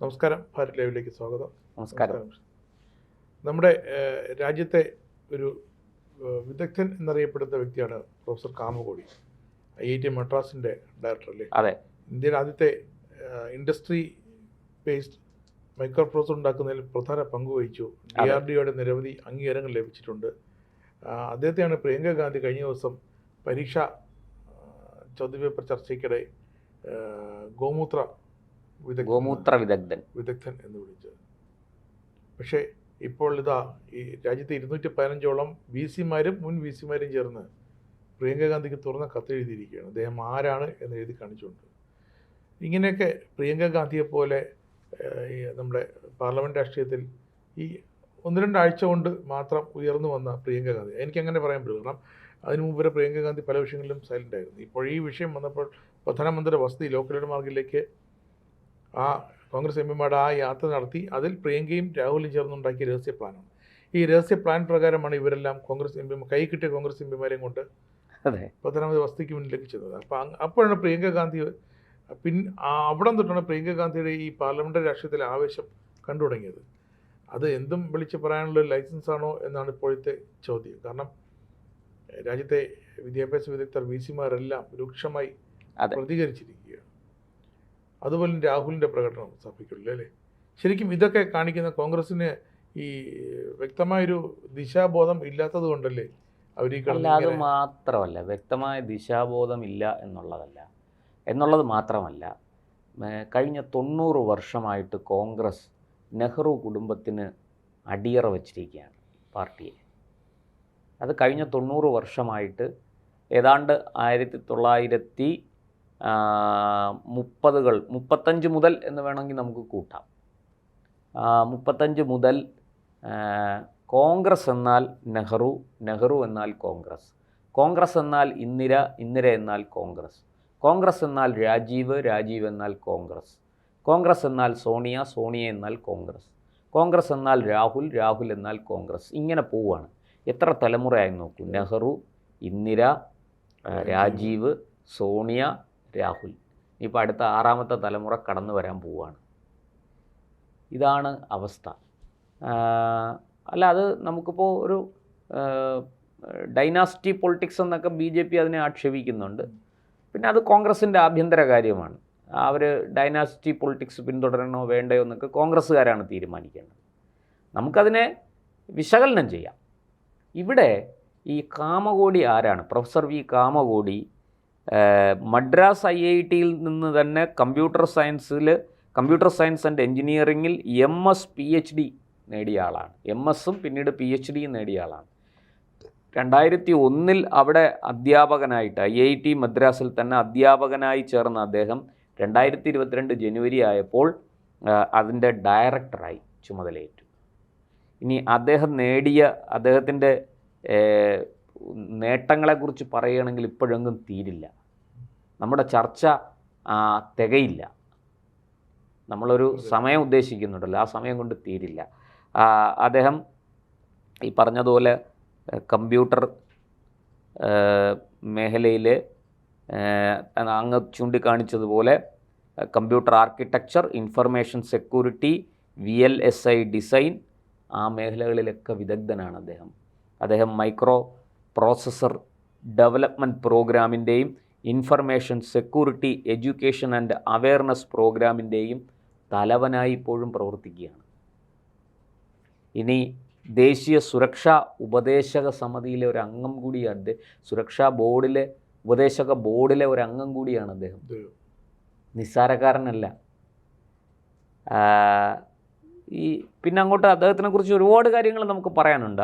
നമസ്കാരം. ഭാരത് ലൈവിലേക്ക് സ്വാഗതം. നമസ്കാരം. നമ്മുടെ രാജ്യത്തെ ഒരു വിദഗ്ധൻ എന്നറിയപ്പെടുന്ന വ്യക്തിയാണ് പ്രൊഫസർ കാമകോടി, IIT മദ്രാസിൻ്റെ ഡയറക്ടർ അല്ലേ? അതെ. ഇന്ത്യയുടെ ആദ്യത്തെ ഇൻഡസ്ട്രി ബേസ്ഡ് മൈക്രോ പ്രോസസർ ഉണ്ടാക്കുന്നതിൽ പ്രധാന പങ്ക് വഹിച്ചു. DRDOയുടെ നിരവധി അംഗീകാരങ്ങൾ ലഭിച്ചിട്ടുണ്ട്. അദ്ദേഹത്തെയാണ് പ്രിയങ്ക ഗാന്ധി കഴിഞ്ഞ ദിവസം പരീക്ഷാ ചോദ്യപേപ്പർ ചർച്ചയ്ക്കിടെ ഗോമൂത്ര വിദഗ്ധൻ എന്ന് വിളിച്ചത്. പക്ഷേ ഇപ്പോൾ ഇതാ ഈ രാജ്യത്തെ 215ഓളം VC-മാരും മുൻ VC-മാരും ചേർന്ന് പ്രിയങ്ക ഗാന്ധിക്ക് തുറന്ന കത്തെഴുതിയിരിക്കുകയാണ്. അദ്ദേഹം ആരാണ് എന്ന് എഴുതി കാണിച്ചുകൊണ്ട്. ഇങ്ങനെയൊക്കെ പ്രിയങ്ക ഗാന്ധിയെപ്പോലെ നമ്മുടെ പാർലമെൻറ്റ് രാഷ്ട്രീയത്തിൽ ഈ 1-2 ആഴ്ച കൊണ്ട് മാത്രം ഉയർന്നു വന്ന പ്രിയങ്ക ഗാന്ധി, എനിക്കങ്ങനെ പറയാൻ പറ്റും. കാരണം അതിനു മുമ്പ് വരെ പ്രിയങ്ക ഗാന്ധി പല വിഷയങ്ങളിലും സൈലൻ്റ് ആയിരുന്നു. ഇപ്പോൾ ഈ വിഷയം വന്നപ്പോൾ പ്രധാനമന്ത്രിയുടെ വസതി ലോക്കൽ മാർഗിലേക്ക് ആ കോൺഗ്രസ് എംപിമാരുടെ ആ യാത്ര നടത്തി. അതിൽ പ്രിയങ്കയും രാഹുലും ചേർന്നുണ്ടാക്കിയ രഹസ്യ പ്ലാനാണ്. ഈ രഹസ്യ പ്ലാൻ പ്രകാരമാണ് ഇവരെല്ലാം കോൺഗ്രസ് എംപിമാർ കൈ കിട്ടിയ കോൺഗ്രസ് എംപിമാരെയും കൊണ്ട് പ്രധാനമന്ത്രി വസതിക്ക് മുന്നിലേക്ക് ചെന്നത്. അപ്പോഴാണ് പ്രിയങ്ക ഗാന്ധി അവിടെ തൊട്ടാണ് പ്രിയങ്ക ഗാന്ധിയുടെ ഈ പാർലമെൻ്ററി രാഷ്ട്രീയത്തിലെ ആവേശം കണ്ടു തുടങ്ങിയത്. അത് എന്തും വിളിച്ച് പറയാനുള്ള ലൈസൻസ് ആണോ എന്നാണ് ഇപ്പോഴത്തെ ചോദ്യം. കാരണം രാജ്യത്തെ വിദ്യാഭ്യാസ വിദഗ്ധർ VC-മാരെല്ലാം രൂക്ഷമായി പ്രതികരിച്ചിരിക്കുകയാണ്. അതുപോലെ രാഹുലിൻ്റെ പ്രകടനം സഭയ്ക്കുള്ളിൽ അല്ലേ? ശരിക്കും ഇതൊക്കെ കാണിക്കുന്ന കോൺഗ്രസിന് ഈ വ്യക്തമായൊരു ദിശാബോധം ഇല്ലാത്തത് കൊണ്ടല്ലേ അവർ ഈ അത് മാത്രമല്ല, വ്യക്തമായ ദിശാബോധം ഇല്ല എന്നുള്ളത് മാത്രമല്ല, കഴിഞ്ഞ 90 വർഷമായിട്ട് കോൺഗ്രസ് നെഹ്റു കുടുംബത്തിന് അടിയറ വച്ചിരിക്കുകയാണ് പാർട്ടിയെ. അത് കഴിഞ്ഞ 90 വർഷമായിട്ട് ഏതാണ്ട് 1935 മുതൽ എന്ന് വേണമെങ്കിൽ നമുക്ക് കൂട്ടാം. 35 മുതൽ കോൺഗ്രസ് എന്നാൽ നെഹ്റു, നെഹ്റു എന്നാൽ കോൺഗ്രസ്, കോൺഗ്രസ് എന്നാൽ ഇന്ദിര, ഇന്ദിര എന്നാൽ കോൺഗ്രസ്, കോൺഗ്രസ് എന്നാൽ രാജീവ്, രാജീവ് എന്നാൽ കോൺഗ്രസ്, കോൺഗ്രസ് എന്നാൽ സോണിയ, സോണിയ എന്നാൽ കോൺഗ്രസ്, കോൺഗ്രസ് എന്നാൽ രാഹുൽ, രാഹുൽ എന്നാൽ കോൺഗ്രസ്. ഇങ്ങനെ പോവുകയാണ്. എത്ര തലമുറയായി നോക്കൂ. നെഹ്റു, ഇന്ദിര, രാജീവ്, സോണിയ, രാഹുൽ. ഇപ്പോൾ അടുത്ത 6ാമത്തെ തലമുറ കടന്നു വരാൻ പോവുകയാണ്. ഇതാണ് അവസ്ഥ. അല്ല, അത് നമുക്കിപ്പോൾ ഒരു ഡൈനാസ്റ്റി പൊളിറ്റിക്സ് എന്നൊക്കെ BJP അതിനെ ആക്ഷേപിക്കുന്നുണ്ട്. പിന്നെ അത് കോൺഗ്രസിൻ്റെ ആഭ്യന്തര കാര്യമാണ്. അവർ ഡൈനാസ്റ്റി പൊളിറ്റിക്സ് പിന്തുടരണോ വേണ്ടയോ എന്നൊക്കെ കോൺഗ്രസ്സുകാരാണ് തീരുമാനിക്കേണ്ടത്. നമുക്കതിനെ വിശകലനം ചെയ്യാം. ഇവിടെ ഈ കാമകോടി ആരാണ്? പ്രൊഫസർ V കാമകോടി മദ്രാസ് IIT-യിൽ നിന്ന് തന്നെ കമ്പ്യൂട്ടർ സയൻസ് ആൻഡ് എൻജിനീയറിങ്ങിൽ MS PhD നേടിയ ആളാണ്. MS-ഉം പിന്നീട് PhD-യും നേടിയ ആളാണ്. 2001 അവിടെ അധ്യാപകനായിട്ട് IIT മദ്രാസിൽ തന്നെ അധ്യാപകനായി ചേർന്ന അദ്ദേഹം 2022 ജനുവരി ആയപ്പോൾ അതിൻ്റെ ഡയറക്ടറായി ചുമതലയേറ്റു. ഇനി അദ്ദേഹത്തിൻ്റെ നേട്ടങ്ങളെക്കുറിച്ച് പറയുകയാണെങ്കിൽ ഇപ്പോഴെങ്ങും തീരില്ല. നമ്മുടെ ചർച്ച തികയില്ല. നമ്മളൊരു സമയം ഉദ്ദേശിക്കുന്നുണ്ടല്ലോ, ആ സമയം കൊണ്ട് തീരില്ല. അദ്ദേഹം ഈ പറഞ്ഞതുപോലെ കമ്പ്യൂട്ടർ മേഖലയിൽ അങ്ങ് ചൂണ്ടിക്കാണിച്ചതുപോലെ computer architecture, information security, VLSI design, ആ മേഖലകളിലൊക്കെ വിദഗ്ധനാണ് അദ്ദേഹം മൈക്രോ പ്രോസസ്സർ ഡെവലപ്മെൻറ്റ് പ്രോഗ്രാമിൻ്റെയും information security education and awareness പ്രോഗ്രാമിൻ്റെയും തലവനായി ഇപ്പോഴും പ്രവർത്തിക്കുകയാണ്. ഇനി ദേശീയ സുരക്ഷാ ഉപദേശക സമിതിയിലെ ഒരു അംഗം കൂടിയാണ്, ഉപദേശക ബോർഡിലെ ഒരു അംഗം കൂടിയാണ് അദ്ദേഹം. നിസ്സാരക്കാരനല്ല. പിന്നെ അങ്ങോട്ട് അദ്ദേഹത്തിനെക്കുറിച്ച് ഒരുപാട് കാര്യങ്ങൾ നമുക്ക് പറയാനുണ്ട്.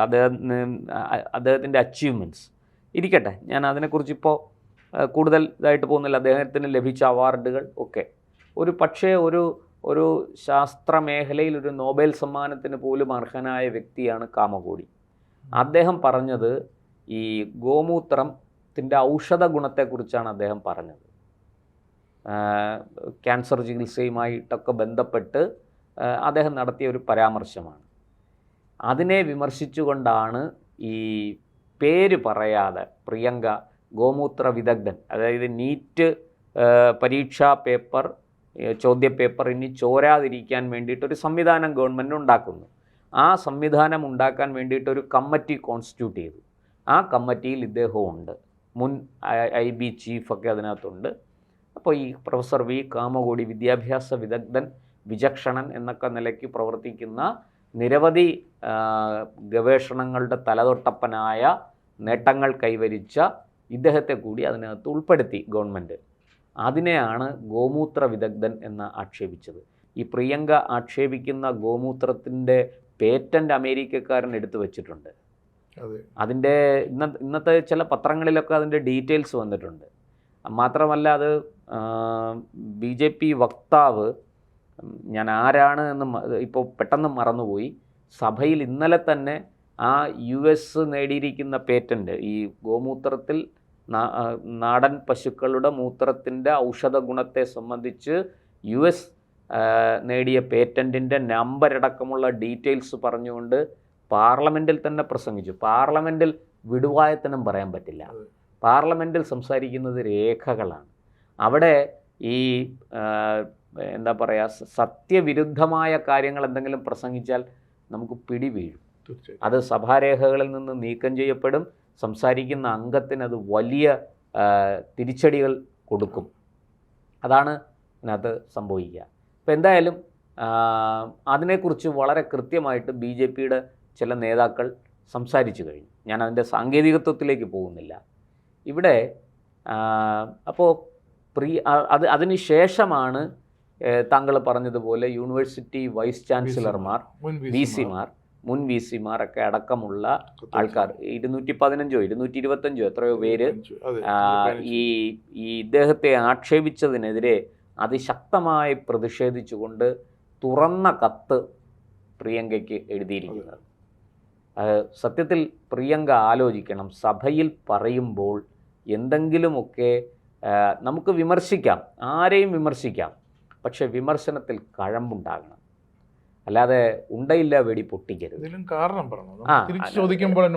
അദ്ദേഹത്തിൻ്റെ അച്ചീവ്മെൻറ്റ്സ് ഇരിക്കട്ടെ, ഞാൻ അതിനെക്കുറിച്ച് ഇപ്പോൾ കൂടുതൽ ഇതായിട്ട് പോകുന്നില്ല. അദ്ദേഹത്തിന് ലഭിച്ച അവാർഡുകൾ ഒക്കെ ഒരു ശാസ്ത്ര മേഖലയിൽ ഒരു നോബൽ സമ്മാനത്തിന് പോലും അർഹനായ വ്യക്തിയാണ് കാമകോടി. അദ്ദേഹം പറഞ്ഞത് ഈ ഗോമൂത്രത്തിൻ്റെ ഔഷധ ഗുണത്തെക്കുറിച്ചാണ് അദ്ദേഹം പറഞ്ഞത്. ക്യാൻസർ ചികിത്സയുമായിട്ടൊക്കെ ബന്ധപ്പെട്ട് അദ്ദേഹം നടത്തിയ ഒരു പരാമർശമാണ്. അതിനെ വിമർശിച്ചുകൊണ്ടാണ് ഈ പേര് പറയാതെ പ്രിയങ്ക ഗോമൂത്ര വിദഗ്ധൻ, അതായത് നീറ്റ് പരീക്ഷാ പേപ്പർ ചോദ്യപേപ്പർ ഇനി ചോരാതിരിക്കാൻ വേണ്ടിയിട്ടൊരു സംവിധാനം ഗവൺമെൻറ് ഉണ്ടാക്കുന്നു. ആ സംവിധാനം ഉണ്ടാക്കാൻ വേണ്ടിയിട്ടൊരു കമ്മിറ്റി കോൺസ്റ്റിറ്റ്യൂട്ട് ചെയ്തു. ആ കമ്മിറ്റിയിൽ ഇദ്ദേഹവും ഉണ്ട്, മുൻ IB ചീഫൊക്കെ അതിനകത്തുണ്ട്. അപ്പോൾ ഈ പ്രൊഫസർ വി കാമകോടി വിദ്യാഭ്യാസ വിദഗ്ധൻ, വിചക്ഷണൻ എന്നൊക്കെ നിലയ്ക്ക് പ്രവർത്തിക്കുന്ന, നിരവധി ഗവേഷണങ്ങളുടെ തലതൊട്ടപ്പനായ നേട്ടങ്ങൾ കൈവരിച്ച ഇദ്ദേഹത്തെ കൂടി അതിനകത്ത് ഉൾപ്പെടുത്തി ഗവൺമെൻറ്. അതിനെയാണ് ഗോമൂത്ര വിദഗ്ധൻ എന്ന് ആക്ഷേപിച്ചത്. ഈ പ്രിയങ്ക ആക്ഷേപിക്കുന്ന ഗോമൂത്രത്തിൻ്റെ പേറ്റൻ്റ് അമേരിക്കക്കാരൻ എടുത്തു വച്ചിട്ടുണ്ട്. അതിൻ്റെ ഇന്നത്തെ ചില പത്രങ്ങളിലൊക്കെ അതിൻ്റെ ഡീറ്റെയിൽസ് വന്നിട്ടുണ്ട്. മാത്രമല്ല അത് BJP വക്താവ്, ഞാൻ ആരാണ് എന്ന് ഇപ്പോൾ പെട്ടെന്ന് മറന്നുപോയി, സഭയിൽ ഇന്നലെ തന്നെ ആ US നേടിയിരിക്കുന്ന പേറ്റൻറ്റ്, ഈ ഗോമൂത്രത്തിൽ നാടൻ പശുക്കളുടെ മൂത്രത്തിൻ്റെ ഔഷധ ഗുണത്തെ സംബന്ധിച്ച് US നേടിയ പേറ്റൻറ്റിൻ്റെ നമ്പരടക്കമുള്ള ഡീറ്റെയിൽസ് പറഞ്ഞുകൊണ്ട് പാർലമെൻറ്റിൽ തന്നെ പ്രസംഗിച്ചു. പാർലമെൻറ്റിൽ വിടുവായത്തനം പറയാൻ പറ്റില്ല. പാർലമെൻറ്റിൽ സംസാരിക്കുന്നത് രേഖകളാണ്. അവിടെ ഈ എന്താ പറയുക, സത്യവിരുദ്ധമായ കാര്യങ്ങൾ എന്തെങ്കിലും പ്രസംഗിച്ചാൽ നമുക്ക് പിടി വീഴും. അത് സഭാരേഖകളിൽ നിന്ന് നീക്കം ചെയ്യപ്പെടും. സംസാരിക്കുന്ന അംഗത്തിന് അത് വലിയ തിരിച്ചടികൾ കൊടുക്കും. അതാണ് ഇതിനകത്ത് സംഭവിക്കുക. അപ്പോൾ എന്തായാലും അതിനെക്കുറിച്ച് വളരെ കൃത്യമായിട്ട് BJPയുടെ ചില നേതാക്കൾ സംസാരിച്ചു കഴിഞ്ഞു. ഞാൻ അതിൻ്റെ സാങ്കേതികത്വത്തിലേക്ക് പോകുന്നില്ല. ഇവിടെ അപ്പോൾ അതിന് ശേഷമാണ് താങ്കൾ പറഞ്ഞതുപോലെ യൂണിവേഴ്സിറ്റി വൈസ് ചാൻസലർമാർ, VC-മാർ, മുൻ VC-മാർ ഒക്കെ അടക്കമുള്ള ആൾക്കാർ 215 225 എത്രയോ പേര് ഈ ഇദ്ദേഹത്തെ ആക്ഷേപിച്ചതിനെതിരെ അതിശക്തമായി പ്രതിഷേധിച്ചുകൊണ്ട് തുറന്ന കത്ത് പ്രിയങ്കയ്ക്ക് എഴുതിയിരിക്കുന്നത്. സത്യത്തിൽ പ്രിയങ്ക ആലോചിക്കണം, സഭയിൽ പറയുമ്പോൾ എന്തെങ്കിലുമൊക്കെ നമുക്ക് വിമർശിക്കാം, ആരെയും വിമർശിക്കാം, പക്ഷെ വിമർശനത്തിൽ കഴമ്പുണ്ടാകണം. അല്ലാതെ ഉണ്ടയില്ല വെടി പൊട്ടിക്കരുത്.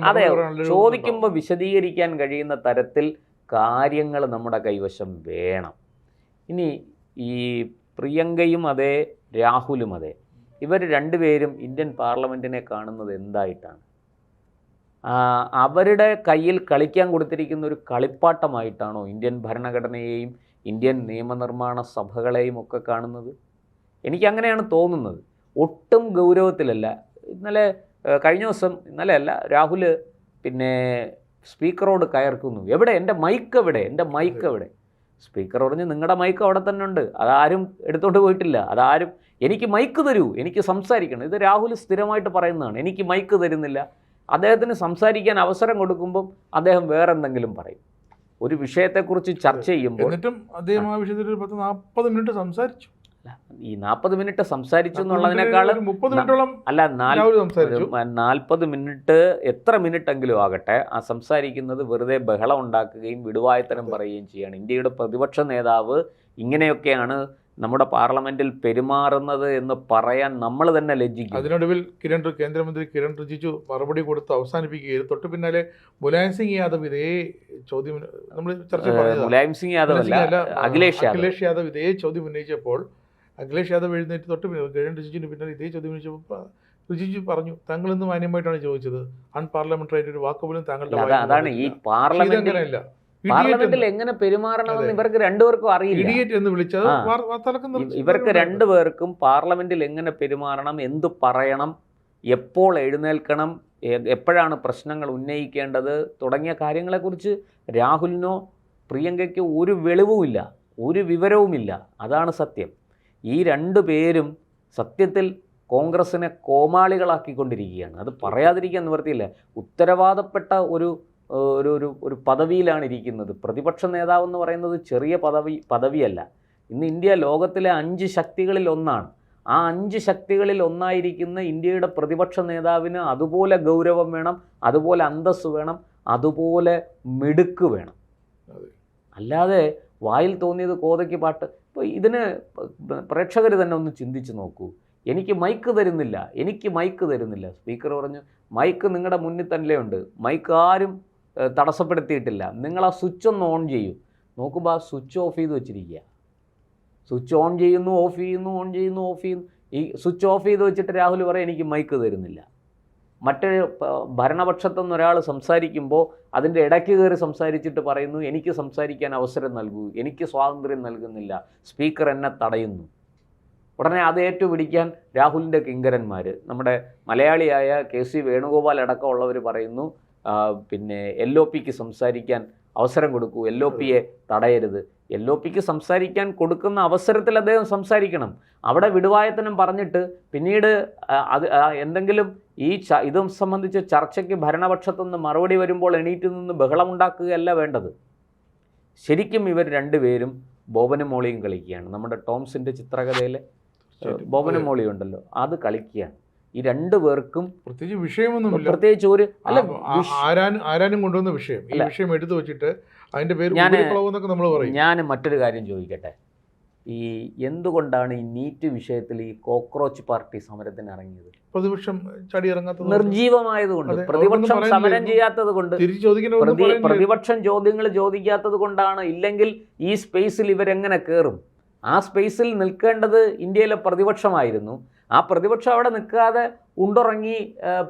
അതെ, ചോദിക്കുമ്പോൾ വിശദീകരിക്കാൻ കഴിയുന്ന തരത്തിൽ കാര്യങ്ങൾ നമ്മുടെ കൈവശം വേണം. ഇനി ഈ പ്രിയങ്കയും അതെ, രാഹുലും അതെ, ഇവർ രണ്ടുപേരും ഇന്ത്യൻ പാർലമെൻറ്റിനെ കാണുന്നത് എന്തായിട്ടാണ്? അവരുടെ കയ്യിൽ കളിക്കാൻ കൊടുത്തിരിക്കുന്ന ഒരു കളിപ്പാട്ടമായിട്ടാണോ ഇന്ത്യൻ ഭരണഘടനയെയും ഇന്ത്യൻ നിയമനിർമ്മാണ സഭകളെയും ഒക്കെ കാണുന്നത്? എനിക്കങ്ങനെയാണ് തോന്നുന്നത്. ഒട്ടും ഗൗരവത്തിലല്ല. കഴിഞ്ഞ ദിവസം രാഹുൽ പിന്നെ സ്പീക്കറോട് കയർക്കുന്നു, എവിടെ എൻ്റെ മൈക്ക് എവിടെ? സ്പീക്കർ പറഞ്ഞ് നിങ്ങളുടെ മൈക്ക് അവിടെ തന്നെ ഉണ്ട്, അതാരും എടുത്തോണ്ട് പോയിട്ടില്ല, അതാരും എനിക്ക് മൈക്ക് തരൂ, എനിക്ക് സംസാരിക്കണം. ഇത് രാഹുൽ സ്ഥിരമായിട്ട് പറയുന്നതാണ്, എനിക്ക് മൈക്ക് തരുന്നില്ല. അദ്ദേഹത്തിന് സംസാരിക്കാൻ അവസരം കൊടുക്കുമ്പം അദ്ദേഹം വേറെ എന്തെങ്കിലും പറയും. ഒരു വിഷയത്തെക്കുറിച്ച് ചർച്ച ചെയ്യുമ്പോൾ എന്നിട്ടും അദ്ദേഹം ആ വിഷയത്തിൽ 40 മിനിറ്റ് സംസാരിച്ചു. ഈ 40 മിനിറ്റ് സംസാരിച്ചു എന്നുള്ളതിനേക്കാളും 30 മിനിറ്റോളം അല്ല, 40 മിനിറ്റ് എത്ര മിനിറ്റെങ്കിലും ആകട്ടെ, ആ സംസാരിക്കുന്നത് വെറുതെ ബഹളം ഉണ്ടാക്കുകയും വിടുവായത്തരം പറയുകയും ചെയ്യാണ്. ഇന്ത്യയുടെ പ്രതിപക്ഷ നേതാവ് ഇങ്ങനെയൊക്കെയാണ് നമ്മുടെ പാർലമെന്റിൽ പെരുമാറുന്നത് എന്ന് പറയാൻ നമ്മൾ തന്നെ ലജ്ജിക്കും. അതിനൊടുവിൽ കേന്ദ്രമന്ത്രി കിരൺ റിജിജു മറുപടി കൊടുത്ത് അവസാനിപ്പിക്കുകയായിരുന്നു. തൊട്ട് പിന്നാലെ മുലായം സിംഗ് യാദവ് ഇതേ ചോദ്യം നമ്മൾ ചർച്ച മുലായം സിംഗ് യാദവ് അല്ല, അഖിലേഷ് യാദവ് ഇതേ ചോദ്യം ഉന്നയിച്ചപ്പോൾ അഖിലേഷ് യാദവ് എഴുന്നേറ്റ് തൊട്ട് കിരൺ റിജിജുവിന് പിന്നാലെ ഇതേ ചോദ്യം ഉന്നയിച്ചപ്പോൾ റിജിജു പറഞ്ഞു, താങ്കൾ ഇന്ന് മാന്യമായിട്ടാണ് ചോദിച്ചത്, അൺപാർലമെന്ററി ആയിട്ട് ഒരു വാക്കുപോലും താങ്കളുടെ അതാണ് ഈ പാർലമെന്റിൽ എങ്ങനെ പെരുമാറണമെന്ന് ഇവർക്ക് രണ്ടുപേർക്കും അറിയില്ല. ഇവർക്ക് രണ്ടുപേർക്കും പാർലമെന്റിൽ എങ്ങനെ പെരുമാറണം, എന്തു പറയണം, എപ്പോൾ എഴുന്നേൽക്കണം, എപ്പോഴാണ് പ്രശ്നങ്ങൾ ഉന്നയിക്കേണ്ടത് തുടങ്ങിയ കാര്യങ്ങളെക്കുറിച്ച് രാഹുലിനോ പ്രിയങ്കയ്ക്കോ ഒരു വെളിവുമില്ല, ഒരു വിവരവുമില്ല. അതാണ് സത്യം. ഈ രണ്ടു പേരും സത്യത്തിൽ കോൺഗ്രസിനെ കോമാളികളാക്കിക്കൊണ്ടിരിക്കുകയാണ്. അത് പറയാതിരിക്കാൻ നിവൃത്തിയില്ല. ഉത്തരവാദപ്പെട്ട ഒരു പദവിയിലാണ് ഇരിക്കുന്നത്. പ്രതിപക്ഷ നേതാവ് എന്ന് പറയുന്നത് ചെറിയ പദവിയല്ല. ഇന്ന് ഇന്ത്യ ലോകത്തിലെ 5 ശക്തികളിൽ ഒന്നാണ്. ആ 5 ശക്തികളിൽ ഒന്നായിരിക്കുന്ന ഇന്ത്യയുടെ പ്രതിപക്ഷ നേതാവിന് അതുപോലെ ഗൗരവം വേണം, അതുപോലെ അന്തസ്സ് വേണം, അതുപോലെ മിടുക്ക് വേണം. അല്ലാതെ വായിൽ തോന്നിയത് കോതയ്ക്ക് പാട്ട്. ഇപ്പോൾ ഇതിന് പ്രേക്ഷകർ തന്നെ ഒന്ന് ചിന്തിച്ച് നോക്കൂ. എനിക്ക് മൈക്ക് തരുന്നില്ല. സ്പീക്കർ പറഞ്ഞു, മൈക്ക് നിങ്ങളുടെ മുന്നിൽ തന്നെ ഉണ്ട്, മൈക്ക് ആരും തടസ്സപ്പെടുത്തിയിട്ടില്ല, നിങ്ങൾ ആ സ്വിച്ച് ഒന്ന് ഓൺ ചെയ്യൂ. നോക്കുമ്പോൾ ആ സ്വിച്ച് ഓഫ് ചെയ്ത് വെച്ചിരിക്കുക. സ്വിച്ച് ഓൺ ചെയ്യുന്നു, ഓഫ് ചെയ്യുന്നു, ഓൺ ചെയ്യുന്നു, ഓഫ് ചെയ്യുന്നു. ഈ സ്വിച്ച് ഓഫ് ചെയ്ത് വെച്ചിട്ട് രാഹുൽ പറയും എനിക്ക് മൈക്ക് തരുന്നില്ല. മറ്റൊരു ഭരണപക്ഷത്തുനിന്ന് ഒരാൾ സംസാരിക്കുമ്പോൾ അതിൻ്റെ ഇടയ്ക്ക് കയറി സംസാരിച്ചിട്ട് പറയുന്നു എനിക്ക് സംസാരിക്കാൻ അവസരം നൽകൂ, എനിക്ക് സ്വാതന്ത്ര്യം നൽകുന്നില്ല, സ്പീക്കർ എന്നെ തടയുന്നു. ഉടനെ അത് ഏറ്റുപിടിക്കാൻ രാഹുലിൻ്റെ കിങ്കരന്മാർ, നമ്മുടെ മലയാളിയായ KC വേണുഗോപാൽ അടക്കമുള്ളവർ പറയുന്നു പിന്നെ LOPക്ക് സംസാരിക്കാൻ അവസരം കൊടുക്കൂ, LOPയെ തടയരുത്. LOPക്ക് സംസാരിക്കാൻ കൊടുക്കുന്ന അവസരത്തിൽ അദ്ദേഹം സംസാരിക്കണം. അവിടെ വിടുവായത്തനം പറഞ്ഞിട്ട് പിന്നീട് അത് എന്തെങ്കിലും ഇതും സംബന്ധിച്ച് ചർച്ചയ്ക്ക് ഭരണപക്ഷത്തുനിന്ന് മറുപടി വരുമ്പോൾ എണീറ്റ് നിന്ന് ബഹളമുണ്ടാക്കുകയല്ല വേണ്ടത്. ശരിക്കും ഇവർ രണ്ടുപേരും ബോബനും മോളിയും കളിക്കുകയാണ്. നമ്മുടെ ടോംസിൻ്റെ ചിത്രകഥയിലെ ബോബനും മോളിയും ഉണ്ടല്ലോ, അത് കളിക്കുകയാണ്. ഈ രണ്ടു പേർക്കും പ്രത്യേകിച്ച് വിഷയമൊന്നുമില്ല, പ്രത്യേകിച്ച് ഒരു അല്ല ആരാനും കൊണ്ടുവന്ന വിഷയം, ഈ വിഷയം എടുത്തു വെച്ചിട്ട് അതിന്റെ പേര് നമ്മൾ പറയും. ഞാൻ മറ്റൊരു കാര്യം ചോദിക്കട്ടെ, ഈ എന്തുകൊണ്ടാണ് ഈ നീറ്റ് വിഷയത്തിൽ ഈ കോക്രോച്ച് പാർട്ടി സമരത്തിന് ഇറങ്ങിയത്? പ്രതിപക്ഷം ചാടി ഇറങ്ങാത്തത്, നിർജീവമായതുകൊണ്ട്, പ്രതിപക്ഷം സമരം ചെയ്യാത്തത് കൊണ്ട്, പ്രതിപക്ഷം ചോദ്യങ്ങൾ ചോദിക്കാത്തത് കൊണ്ടാണ്. ഇല്ലെങ്കിൽ ഈ സ്പേസിൽ ഇവരെങ്ങനെ കയറും? ആ സ്പേസിൽ നിൽക്കേണ്ടത് ഇന്ത്യയിലെ പ്രതിപക്ഷമായിരുന്നു. ആ പ്രതിപക്ഷം അവിടെ നിൽക്കാതെ ഉണ്ടുറങ്ങി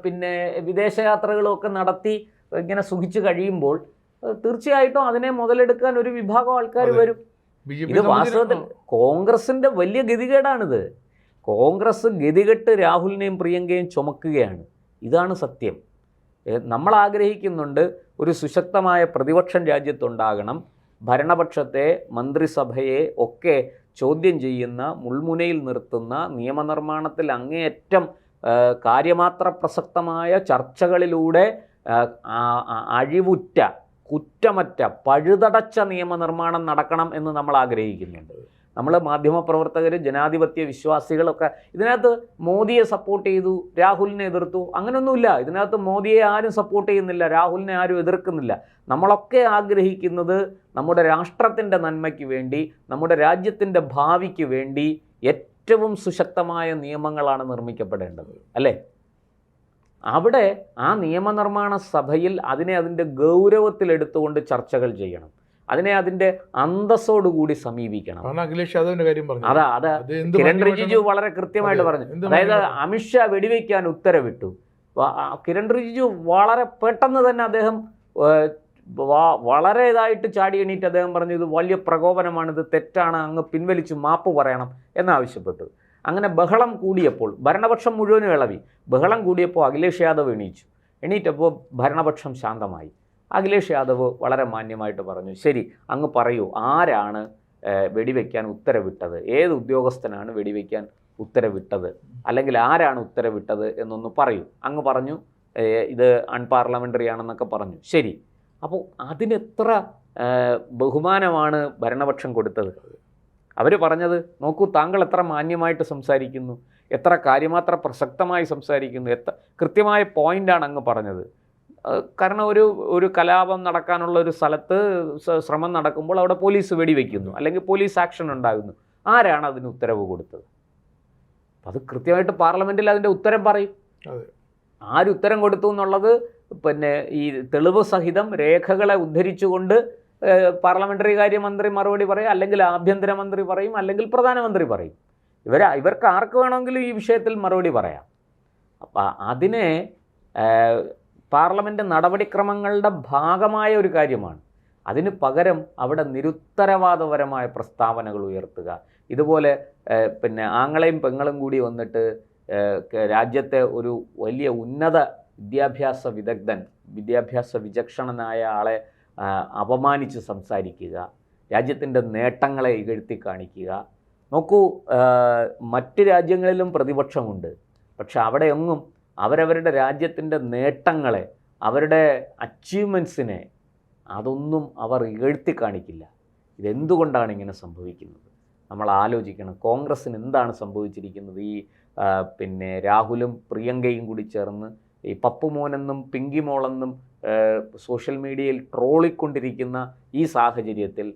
പിന്നെ വിദേശയാത്രകളൊക്കെ നടത്തി ഇങ്ങനെ സുഖിച്ച് കഴിയുമ്പോൾ തീർച്ചയായിട്ടും അതിനെ മുതലെടുക്കാൻ ഒരു വിഭാഗം ആൾക്കാർ വരും. ഇത് വാസ്തവത്തിൽ കോൺഗ്രസിൻ്റെ വലിയ ഗതികേടാണിത്. കോൺഗ്രസ് ഗതികെട്ട് രാഹുലിനെയും പ്രിയങ്കയും ചുമക്കുകയാണ്. ഇതാണ് സത്യം. നമ്മൾ ആഗ്രഹിക്കുന്നുണ്ട് ഒരു സുശക്തമായ പ്രതിപക്ഷം രാജ്യത്തുണ്ടാകണം, ഭരണപക്ഷത്തെ മന്ത്രിസഭയെ ഒക്കെ ചോദ്യം ചെയ്യുന്ന, മുൾമുനയിൽ നിർത്തുന്ന, നിയമനിർമ്മാണത്തിൽ അങ്ങേയറ്റം കാര്യമാത്ര പ്രസക്തമായ ചർച്ചകളിലൂടെ അഴിവുറ്റ, കുറ്റമറ്റ, പഴുതടച്ച നിയമനിർമ്മാണം നടക്കണം എന്ന് നമ്മൾ ആഗ്രഹിക്കുന്നുണ്ട്. നമ്മൾ മാധ്യമപ്രവർത്തകർ, ജനാധിപത്യ വിശ്വാസികളൊക്കെ ഇതിനകത്ത് മോദിയെ സപ്പോർട്ട് ചെയ്തു, രാഹുലിനെ എതിർത്തു, അങ്ങനെയൊന്നുമില്ല. ഇതിനകത്ത് മോദിയെ ആരും സപ്പോർട്ട് ചെയ്യുന്നില്ല, രാഹുലിനെ ആരും എതിർക്കുന്നില്ല. നമ്മളൊക്കെ ആഗ്രഹിക്കുന്നത് നമ്മുടെ രാഷ്ട്രത്തിൻ്റെ നന്മയ്ക്ക് വേണ്ടി, നമ്മുടെ രാജ്യത്തിൻ്റെ ഭാവിക്ക് വേണ്ടി ഏറ്റവും സുശക്തമായ നിയമങ്ങളാണ് നിർമ്മിക്കപ്പെടേണ്ടത്, അല്ലേ? അവിടെ ആ നിയമനിർമ്മാണ സഭയിൽ അതിനെ അതിൻ്റെ ഗൗരവത്തിലെടുത്തുകൊണ്ട് ചർച്ചകൾ ചെയ്യണം, അതിനെ അതിൻ്റെ അന്തസ്സോടുകൂടി സമീപിക്കണം. അതാ കിരൺ റിജിജു വളരെ കൃത്യമായിട്ട് പറഞ്ഞു. അതായത് അമിത്ഷാ വെടിവെക്കാൻ ഉത്തരവിട്ടു. കിരൺ റിജിജു വളരെ പെട്ടെന്ന് തന്നെ അദ്ദേഹം വളരെ ഇതായിട്ട് ചാടി എണീറ്റ് അദ്ദേഹം പറഞ്ഞു ഇത് വലിയ പ്രകോപനമാണ്, ഇത് തെറ്റാണ്, അങ്ങ് പിൻവലിച്ച് മാപ്പ് പറയണം എന്നാവശ്യപ്പെട്ടു. അങ്ങനെ ബഹളം കൂടിയപ്പോൾ ഭരണപക്ഷം മുഴുവനും ഇളവി. ബഹളം കൂടിയപ്പോൾ അഖിലേഷ് യാദവ് എണീറ്റപ്പോൾ ഭരണപക്ഷം ശാന്തമായി. അഖിലേഷ് യാദവ് വളരെ മാന്യമായിട്ട് പറഞ്ഞു, ശരി അങ്ങ് പറയൂ, ആരാണ് വെടിവെക്കാൻ ഉത്തരവിട്ടത്, ഏത് ഉദ്യോഗസ്ഥനാണ് വെടിവെക്കാൻ ഉത്തരവിട്ടത്, അല്ലെങ്കിൽ ആരാണ് ഉത്തരവിട്ടത് എന്നൊന്ന് പറയൂ. അങ്ങ് പറഞ്ഞു ഇത് അൺപാർലമെൻ്ററി ആണെന്നൊക്കെ പറഞ്ഞു. ശരി, അപ്പോൾ അതിനെത്ര ബഹുമാനമാണ് ഭരണപക്ഷം കൊടുത്തത്? അവർ പറഞ്ഞത് നോക്കൂ, താങ്കൾ എത്ര മാന്യമായിട്ട് സംസാരിക്കുന്നു, എത്ര കാര്യമാത്ര പ്രസക്തമായി സംസാരിക്കുന്നു, കൃത്യമായ പോയിൻ്റാണ് അങ്ങ് പറഞ്ഞത്. കാരണം ഒരു കലാപം നടക്കാനുള്ള ഒരു സ്ഥലത്ത് ശ്രമം നടക്കുമ്പോൾ അവിടെ പോലീസ് വെടിവെക്കുന്നു, അല്ലെങ്കിൽ പോലീസ് ആക്ഷൻ ഉണ്ടാകുന്നു. ആരാണ് അതിന് ഉത്തരവ് കൊടുത്തത്? അത് കൃത്യമായിട്ട് പാർലമെൻറ്റിൽ അതിൻ്റെ ഉത്തരം പറയും. ആരുത്തരം കൊടുത്തു എന്നുള്ളത് പിന്നെ ഈ തെളിവ് സഹിതം രേഖകളെ ഉദ്ധരിച്ചുകൊണ്ട് പാർലമെൻ്ററി കാര്യമന്ത്രി മറുപടി പറയും, അല്ലെങ്കിൽ ആഭ്യന്തരമന്ത്രി പറയും, അല്ലെങ്കിൽ പ്രധാനമന്ത്രി പറയും. ഇവർക്ക് ആർക്ക് വേണമെങ്കിലും ഈ വിഷയത്തിൽ മറുപടി പറയാം. അപ്പം അതിനെ പാർലമെൻറ്റ് നടപടിക്രമങ്ങളുടെ ഭാഗമായ ഒരു കാര്യമാണ്. അതിന് പകരം അവിടെ നിരുത്തരവാദപരമായ പ്രസ്താവനകൾ ഉയർത്തുക, ഇതുപോലെ പിന്നെ ആങ്ങളെയും പെങ്ങളും കൂടി വന്നിട്ട് രാജ്യത്തെ ഒരു വലിയ ഉന്നത വിദ്യാഭ്യാസ വിദഗ്ധൻ, വിദ്യാഭ്യാസ വിചക്ഷണനായ ആളെ അപമാനിച്ച് സംസാരിക്കുക, രാജ്യത്തിൻ്റെ നേട്ടങ്ങളെ ഇകഴ്ത്തി കാണിക്കുക. നോക്കൂ, മറ്റ് രാജ്യങ്ങളിലും പ്രതിപക്ഷമുണ്ട്, പക്ഷെ അവിടെയൊന്നും അവരവരുടെ രാജ്യത്തിൻ്റെ നേട്ടങ്ങളെ, അവരുടെ അച്ചീവ്മെൻറ്റ്സിനെ അതൊന്നും അവർ ഇകഴ്ത്തി കാണിക്കില്ല. ഇതെന്തുകൊണ്ടാണ് ഇങ്ങനെ സംഭവിക്കുന്നത്? നമ്മൾ ആലോചിക്കണം. കോൺഗ്രസ്സിന് എന്താണ് സംഭവിച്ചിരിക്കുന്നത്? ഈ പിന്നെ രാഹുലും പ്രിയങ്കയും കൂടി ചേർന്ന് ഈ പപ്പുമോനെന്നും പിങ്കിമോളെന്നും സോഷ്യൽ മീഡിയയിൽ ട്രോളിക്കൊണ്ടിരിക്കുന്ന ഈ സാഹചര്യത്തിൽ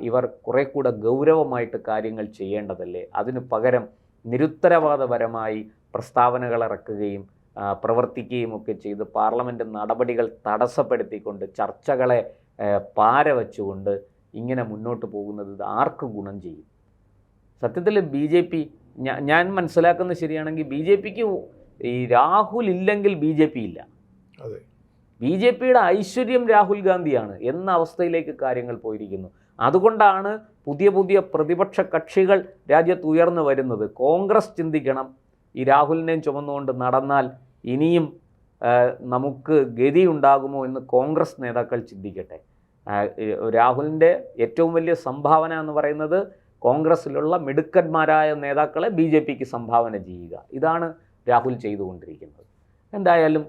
ഇവർ കുറെ കൂടെ ഗൗരവമായിട്ട് കാര്യങ്ങൾ ചെയ്യേണ്ടതല്ലേ? അതിനു പകരം നിരുത്തരവാദപരമായി പ്രസ്താവനകൾ ഇറക്കുകയും പ്രവർത്തിക്കുകയും ഒക്കെ ചെയ്ത് പാർലമെൻറ്റ് നടപടികൾ തടസ്സപ്പെടുത്തിക്കൊണ്ട് ചർച്ചകളെ പാരവെച്ചുകൊണ്ട് ഇങ്ങനെ മുന്നോട്ട് പോകുന്നത് ആർക്ക് ഗുണം ചെയ്യും? സത്യത്തിൽ ബി ജെ പി ഞാൻ മനസ്സിലാക്കുന്നത് ശരിയാണെങ്കിൽ ബി ജെ പിക്ക് ഈ രാഹുൽ ഇല്ലെങ്കിൽ ബി ജെ പി ഇല്ല. അതെ, ബി ജെ പിയുടെ ഐശ്വര്യം രാഹുൽ ഗാന്ധിയാണ് എന്ന അവസ്ഥയിലേക്ക് കാര്യങ്ങൾ പോയിരിക്കുന്നു. അതുകൊണ്ടാണ് പുതിയ പുതിയ പ്രതിപക്ഷ കക്ഷികൾ രാജ്യത്ത് ഉയർന്നു വരുന്നത്. കോൺഗ്രസ് ചിന്തിക്കണം, ഈ രാഹുലിനെയും ചുമന്നുകൊണ്ട് നടന്നാൽ ഇനിയും നമുക്ക് ഗതി ഉണ്ടാകുമോ എന്ന് കോൺഗ്രസ് നേതാക്കൾ ചിന്തിക്കട്ടെ. രാഹുലിൻ്റെ ഏറ്റവും വലിയ സംഭാവന എന്ന് പറയുന്നത് കോൺഗ്രസ്സിലുള്ള മിടുക്കന്മാരായ നേതാക്കളെ ബി ജെ പിക്ക് സംഭാവന ചെയ്യുക. ഇതാണ് രാഹുൽ ചെയ്തുകൊണ്ടിരിക്കുന്നത്. എന്തായാലും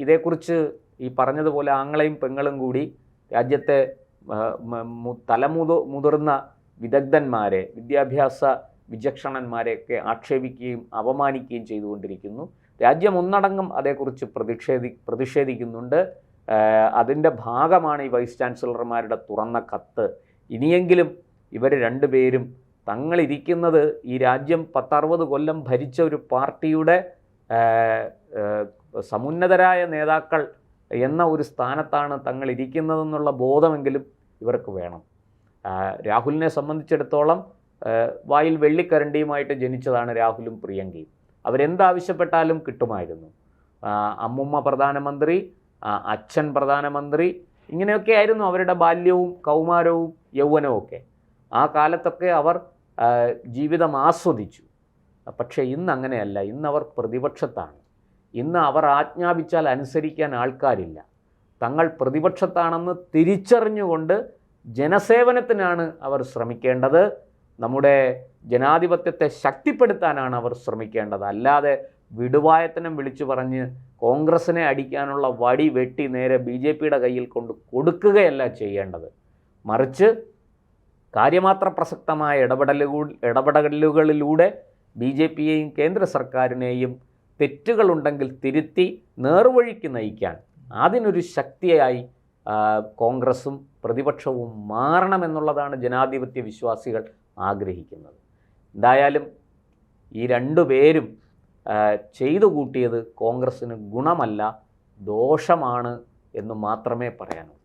ഇതേക്കുറിച്ച് ഈ പറഞ്ഞതുപോലെ ആങ്ങളെയും പെങ്ങളും കൂടി രാജ്യത്തെ മുതിർന്ന വിദഗ്ധന്മാരെ, വിദ്യാഭ്യാസ വിചക്ഷണന്മാരെയൊക്കെ ആക്ഷേപിക്കുകയും അപമാനിക്കുകയും ചെയ്തുകൊണ്ടിരിക്കുന്നു. രാജ്യം ഒന്നടങ്കം അതേക്കുറിച്ച് പ്രതിഷേധിക്കുന്നുണ്ട്. അതിൻ്റെ ഭാഗമാണ് ഈ വൈസ് ചാൻസലർമാരുടെ തുറന്ന കത്ത്. ഇനിയെങ്കിലും ഇവർ രണ്ടുപേരും തങ്ങളിരിക്കുന്നത് ഈ രാജ്യം 10-60 കൊല്ലം ഭരിച്ച ഒരു പാർട്ടിയുടെ സമുന്നതരായ നേതാക്കൾ എന്ന ഒരു സ്ഥാനത്താണ് തങ്ങളിരിക്കുന്നതെന്നുള്ള ബോധമെങ്കിലും ഇവർക്ക് വേണം. രാഹുലിനെ സംബന്ധിച്ചിടത്തോളം വായിൽ വെള്ളിക്കരണ്ടിയുമായിട്ട് ജനിച്ചതാണ് രാഹുലും പ്രിയങ്കയും. അവരെന്താവശ്യപ്പെട്ടാലും കിട്ടുമായിരുന്നു. അമ്മുമ്മ പ്രധാനമന്ത്രി, അച്ഛൻ പ്രധാനമന്ത്രി, ഇങ്ങനെയൊക്കെ ആയിരുന്നു അവരുടെ ബാല്യവും കൗമാരവും യൗവനവും ഒക്കെ. ആ കാലത്തൊക്കെ അവർ ജീവിതം ആസ്വദിച്ചു. പക്ഷേ ഇന്ന് അങ്ങനെയല്ല. ഇന്നവർ പ്രതിപക്ഷത്താണ്. ഇന്ന് അവർ ആജ്ഞാപിച്ചാൽ അനുസരിക്കാൻ ആൾക്കാരില്ല. തങ്ങൾ പ്രതിപക്ഷത്താണെന്ന് തിരിച്ചറിഞ്ഞുകൊണ്ട് ജനസേവനത്തിനാണ് അവർ ശ്രമിക്കേണ്ടത്. നമ്മുടെ ജനാധിപത്യത്തെ ശക്തിപ്പെടുത്താനാണ് അവർ ശ്രമിക്കേണ്ടത്. അല്ലാതെ വിടുവായത്തനം വിളിച്ചു പറഞ്ഞ് കോൺഗ്രസിനെ അടിക്കാനുള്ള വടി വെട്ടി നേരെ ബി ജെ പിയുടെ കയ്യിൽ കൊണ്ട് കൊടുക്കുകയല്ല ചെയ്യേണ്ടത്. മറിച്ച് കാര്യമാത്ര പ്രസക്തമായ ഇടപെടലുകളിലൂടെ ബി ജെ പിയെയും കേന്ദ്ര സർക്കാരിനെയും തെറ്റുകളുണ്ടെങ്കിൽ തിരുത്തി നേർവഴിക്ക് നയിക്കാൻ അതിനൊരു ശക്തിയായി കോൺഗ്രസും പ്രതിപക്ഷവും മാറണമെന്നുള്ളതാണ് ജനാധിപത്യ വിശ്വാസികൾ ആഗ്രഹിക്കുന്നത്. എന്തായാലും ഈ രണ്ടുപേരും ചെയ്തു കൂട്ടിയത് കോൺഗ്രസ്സിന് ഗുണമല്ല, ദോഷമാണ് എന്ന് മാത്രമേ പറയാനുള്ളൂ.